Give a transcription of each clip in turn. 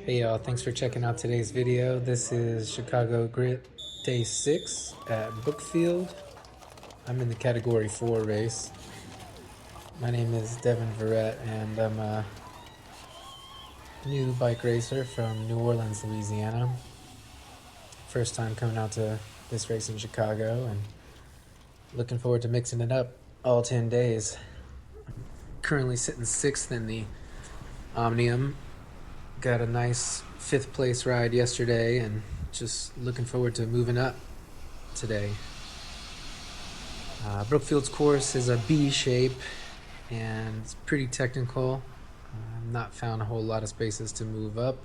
Hey y'all, thanks for checking out today's video. This is Chicago Grit Day 6 at Brookfield. I'm in the Category 4 race. My name is Devin Verrett and I'm a new bike racer from New Orleans, Louisiana. First time coming out to this race in Chicago and looking forward to mixing it up all 10 days. Currently sitting 6th in the Omnium. Got a nice 5th place ride yesterday and just looking forward to moving up today. Brookfield's course is a B shape and it's pretty technical. I've not found a whole lot of spaces to move up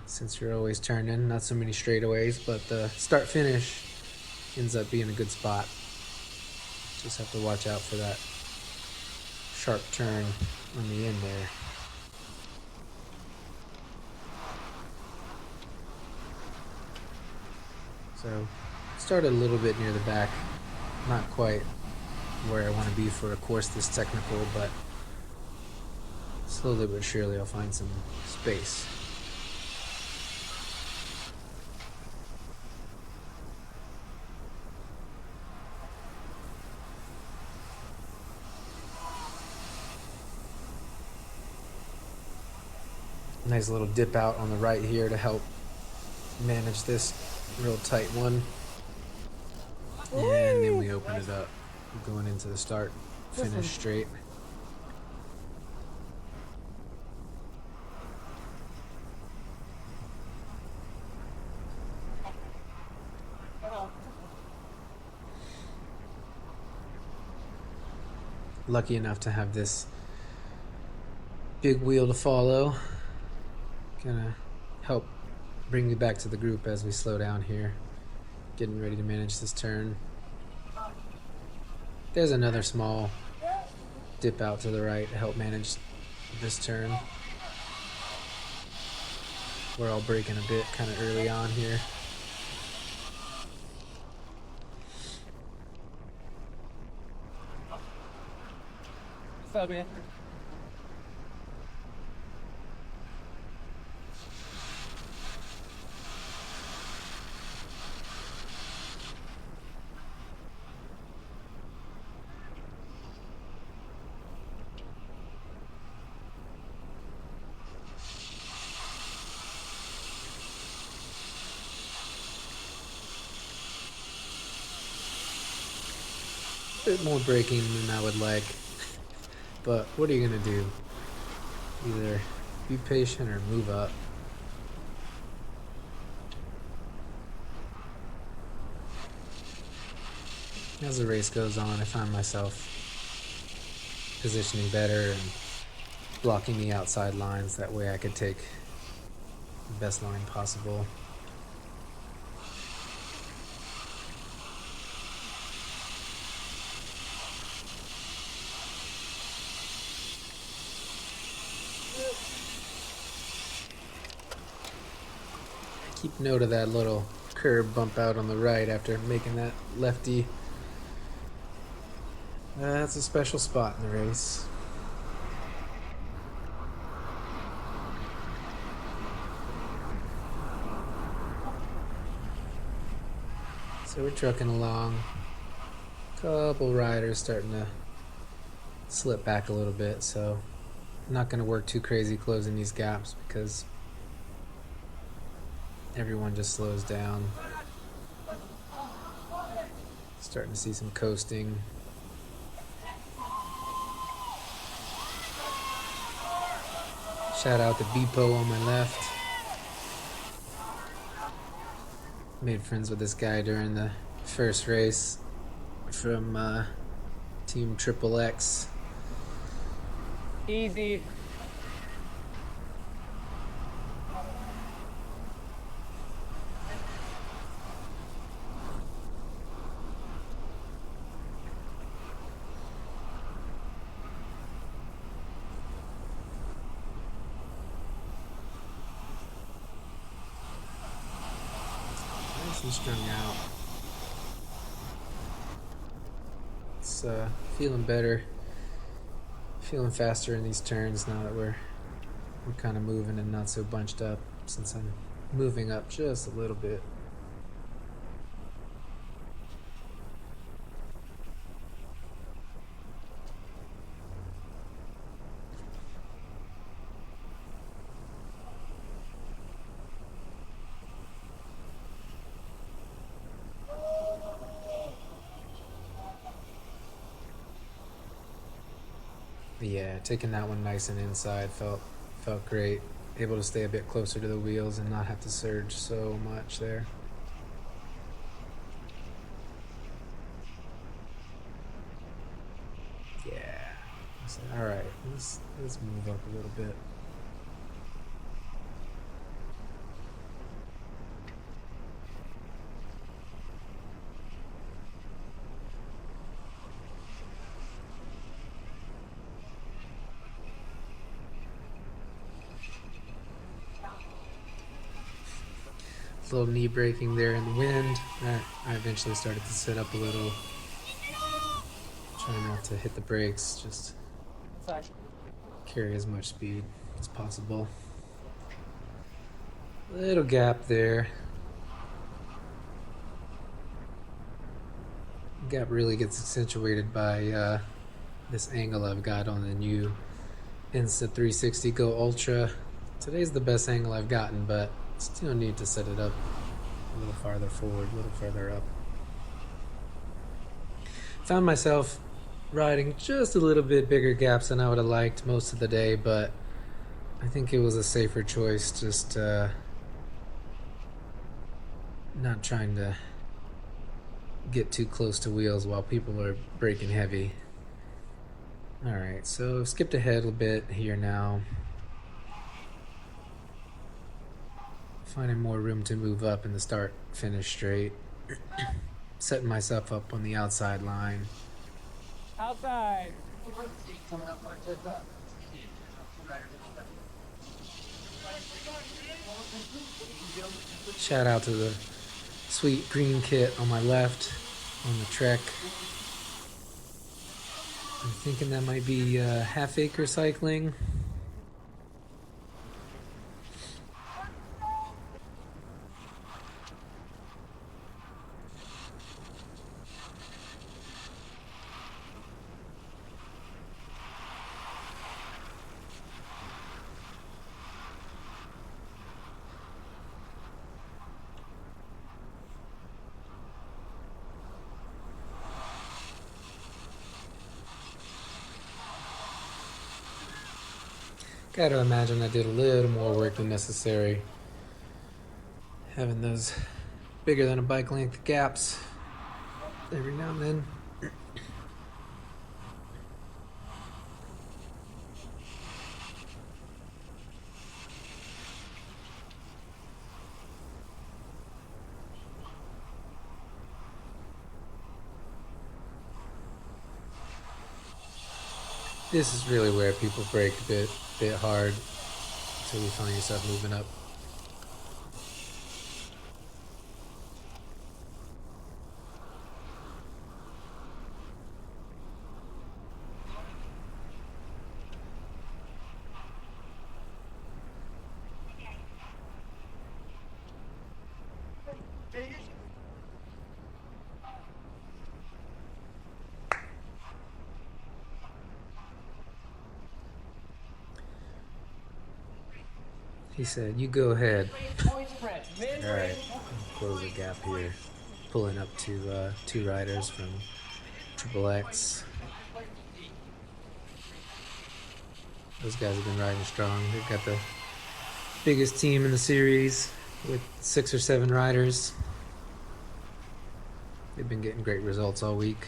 since you're always turning, not so many straightaways, but the start finish ends up being a good spot. Just have to watch out for that sharp turn on the end there. So started a little bit near the back, not quite where I want to be for a course this technical, but slowly but surely I'll find some space. Nice little dip out on the right here to help manage this real tight one. And then we open it up, going into the start, finish straight. Lucky enough to have this big wheel to follow. Gonna help bring me back to the group as we slow down here. Getting ready to manage this turn. There's another small dip out to the right to help manage this turn. We're all braking a bit kind of early on here. What's up, man? Bit more braking than I would like, but what are you gonna do? Either be patient or move up. As the race goes on, I find myself positioning better and blocking the outside lines. That way I could take the best line possible. Keep note of that little curb bump out on the right after making that lefty. That's a special spot in the race. So we're trucking along. Couple riders starting to slip back a little bit, so I'm not going to work too crazy closing these gaps because everyone just slows down. Starting to see some coasting. Shout out to Bepo on my left. Made friends with this guy during the first race from Team Triple X. Easy. Nice and strung out. It's feeling better. Feeling faster in these turns now that we're we're kind of moving and not so bunched up since I'm moving up just a little bit. Yeah, taking that one nice and inside felt great. Able to stay a bit closer to the wheels and not have to surge so much there. Yeah. All right, let's move up a little bit. A little knee braking there in the wind. I eventually started to sit up a little. Trying not to hit the brakes, just carry as much speed as possible. Little gap there. Gap really gets accentuated by this angle I've got on the new Insta360 Go Ultra. Today's the best angle I've gotten, but still need to set it up a little farther forward, a little further up. Found myself riding just a little bit bigger gaps than I would have liked most of the day, but I think it was a safer choice, just not trying to get too close to wheels while people are braking heavy. Alright, so I've skipped ahead a bit here now. Finding more room to move up in the start-finish straight. Setting myself up on the outside line. Outside. Shout out to the sweet green kit on my left on the Trek. I'm thinking that might be Half Acre Cycling. Gotta imagine I did a little more work than necessary. Having those bigger than a bike length gaps every now and then. This is really where people break a bit hard until you find yourself moving up. He said, "You go ahead." Alright, close the gap here. Pulling up to 2 riders from Triple X. Those guys have been riding strong. They've got the biggest team in the series with 6 or 7 riders. They've been getting great results all week.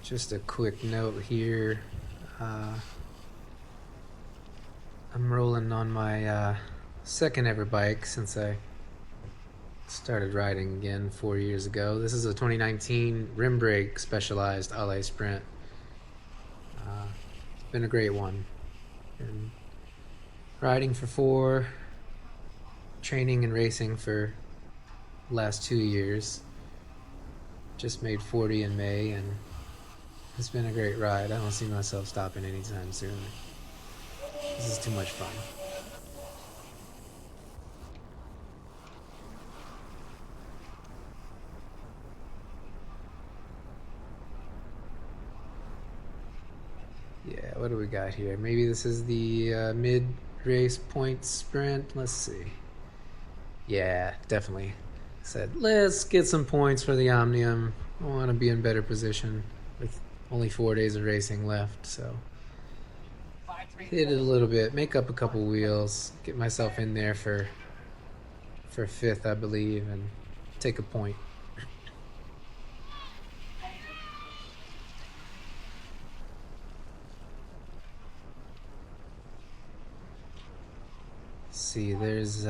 Just a quick note here. I'm rolling on my second ever bike since I Started riding again 4 years ago. This is a 2019 rim brake specialized LA Sprint. It's been a great one. And riding for 4, training and racing for the last 2 years. Just made 40 in May, and it's been a great ride. I don't see myself stopping anytime soon. This is too much fun. Yeah, what do we got here? Maybe this is the mid-race point sprint. Let's see. Yeah, definitely. Said, let's get some points for the Omnium. I want to be in better position with only 4 days of racing left, so hit it a little bit, make up a couple wheels, get myself in there for 5th, I believe, and take a point. See, there's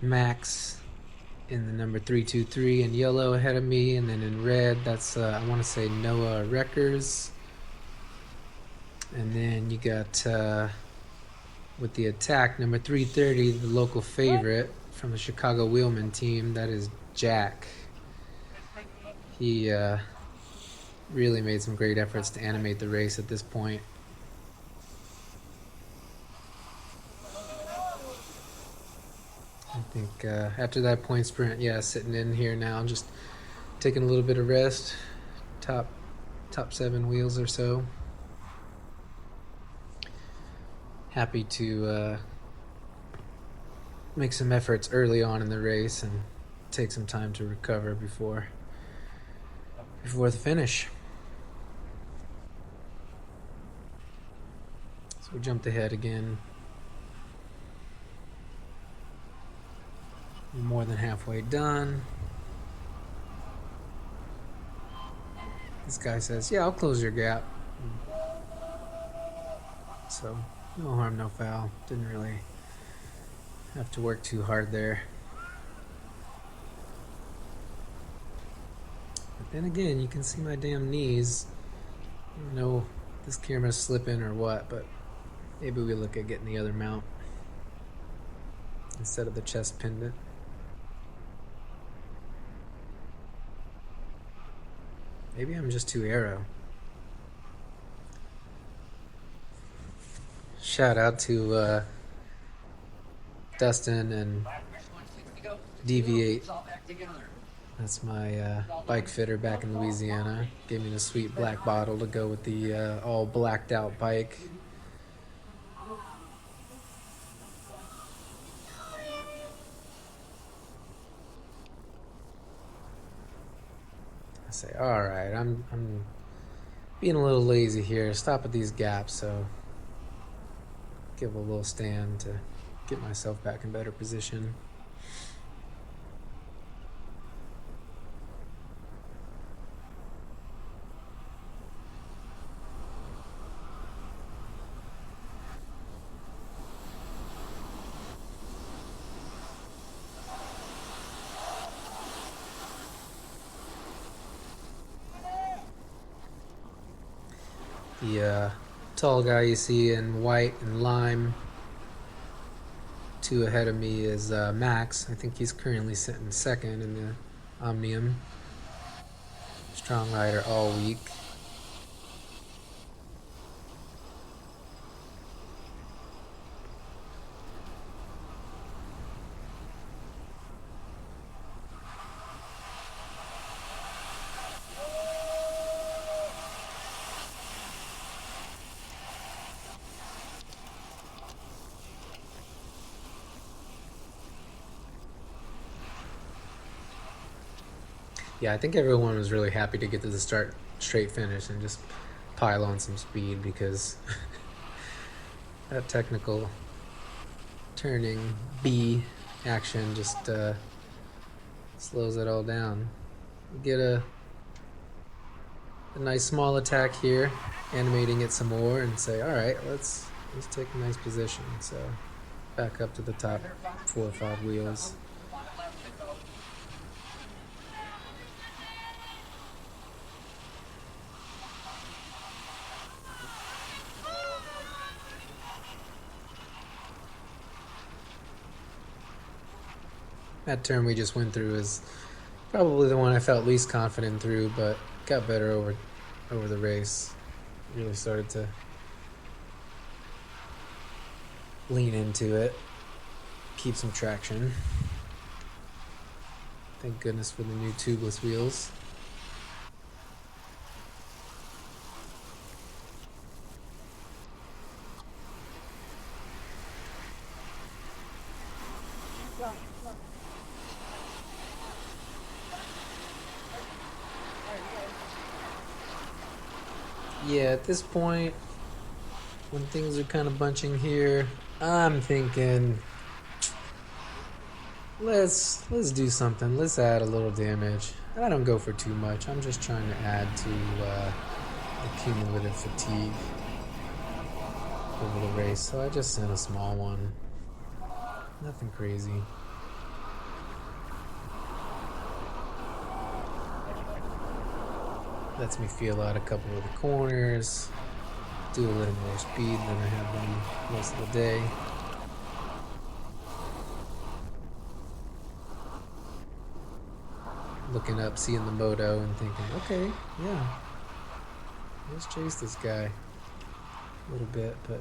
Max in the number 323 in yellow ahead of me, and then in red, that's I want to say Noah Wreckers. And then you got with the attack number 330, the local favorite from the Chicago Wheelman team, that is Jack. He really made some great efforts to animate the race at this point. I think after that point sprint, yeah, sitting in here now, just taking a little bit of rest, top 7 wheels or so. Happy to make some efforts early on in the race and take some time to recover before the finish. So we jumped ahead again. More than halfway done. This guy says, yeah, I'll close your gap. So no harm, no foul. Didn't really have to work too hard there. But then again, you can see my damn knees. I don't know if this camera's slipping or what, but maybe we look at getting the other mount instead of the chest pendant. Maybe I'm just too aero. Shout out to Dustin and Deviate. That's my bike fitter back in Louisiana. Gave me the sweet black bottle to go with the all blacked out bike. I say, all right, I'm being a little lazy here. Stop at these gaps, so give a little stand to get myself back in better position. The tall guy you see in white and lime, 2 ahead of me, is Max. I think he's currently sitting 2nd in the Omnium. Strong rider all week. Yeah, I think everyone was really happy to get to the straight finish and just pile on some speed, because that technical turning B action just slows it all down. We get a nice small attack here, animating it some more, and say, all right, let's take a nice position. So back up to the top 4 or 5 wheels. That turn we just went through is probably the one I felt least confident through, but got better over the race. Really started to lean into it, keep some traction. Thank goodness for the new tubeless wheels. Yeah, at this point, when things are kind of bunching here, I'm thinking let's do something. Let's add a little damage. I don't go for too much. I'm just trying to add to the cumulative fatigue over the race. So I just sent a small one. Nothing crazy. Lets me feel out a couple of the corners. Do a little more speed than I have done most of the day. Looking up, seeing the moto, and thinking, okay, yeah, let's chase this guy a little bit. But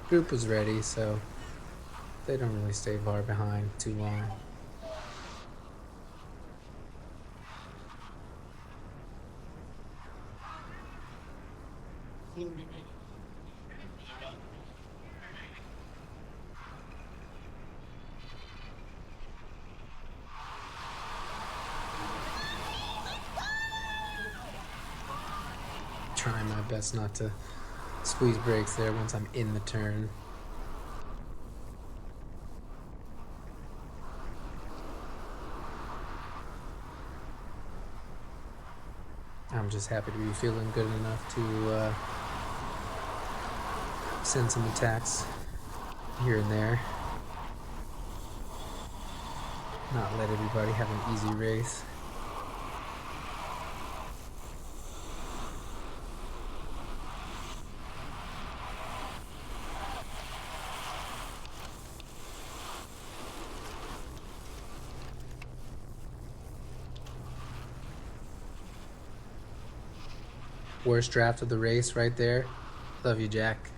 group was ready, so they don't really stay far behind too long. Trying my best not to squeeze brakes there once I'm in the turn. I'm just happy to be feeling good enough to send some attacks here and there. Not let everybody have an easy race. Worst draft of the race right there. Love you, Jack.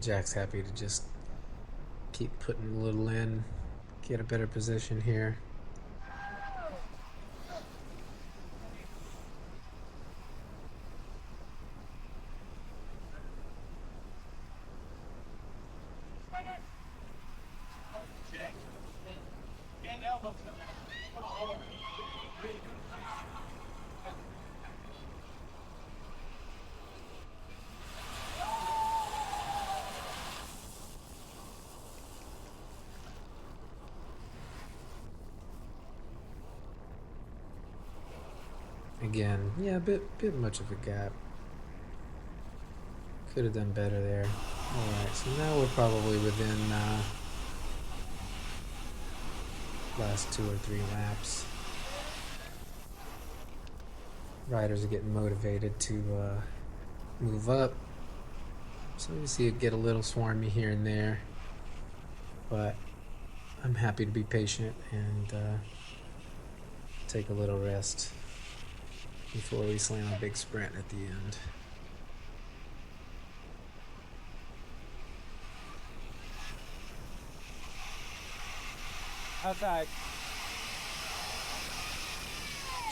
Jack's happy to just keep putting a little in, get a better position here. Again, yeah, a bit much of a gap. Could have done better there. Alright, so now we're probably within last 2 or 3 laps. Riders are getting motivated to move up. So you see it get a little swarmy here and there. But I'm happy to be patient and take a little rest before we slam a big sprint at the end. Outside.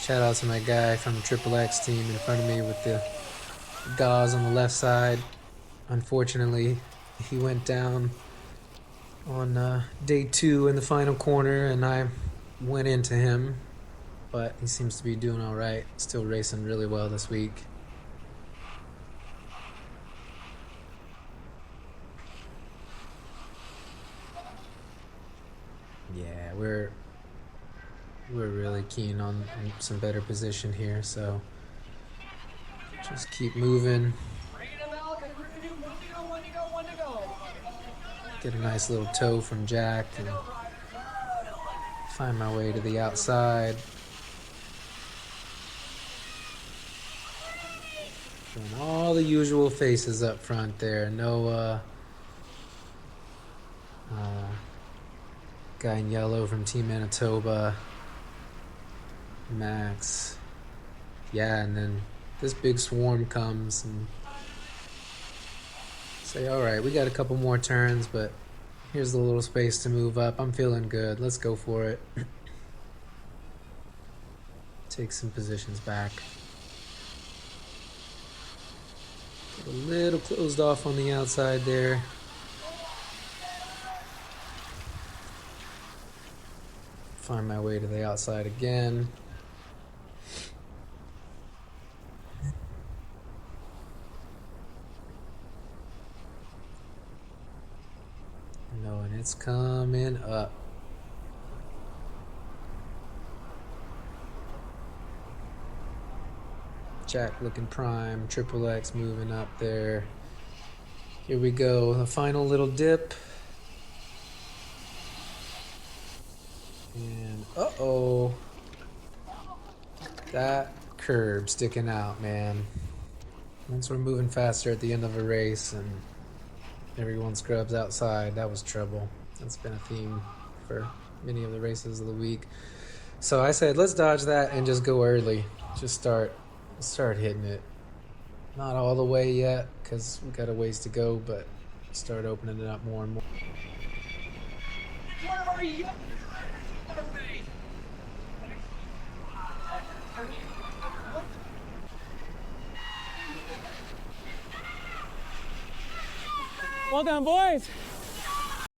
Shout out to my guy from the Triple X team in front of me with the gauze on the left side. Unfortunately, he went down on day 2 in the final corner, and I went into him. but he seems to be doing all right. Still racing really well this week. Yeah, we're really keen on some better position here, so just keep moving. Get a nice little toe from Jack and find my way to the outside. Showing all the usual faces up front there. No guy in yellow from Team Manitoba. Max. Yeah, and then this big swarm comes and say, all right, we got a couple more turns, but here's the little space to move up. I'm feeling good. Let's go for it. Take some positions back. Get a little closed off on the outside there. Find my way to the outside again. Knowing it's coming up. Jack looking prime, Triple X moving up there. Here we go, the final little dip. And uh-oh. That curb sticking out, man. Once we're moving faster at the end of a race and everyone scrubs outside, that was trouble. That's been a theme for many of the races of the week. So I said, let's dodge that and just go early. Just start hitting it. Not all the way yet, because we got a ways to go, but start opening it up more and more. Where are you? Well done, boys.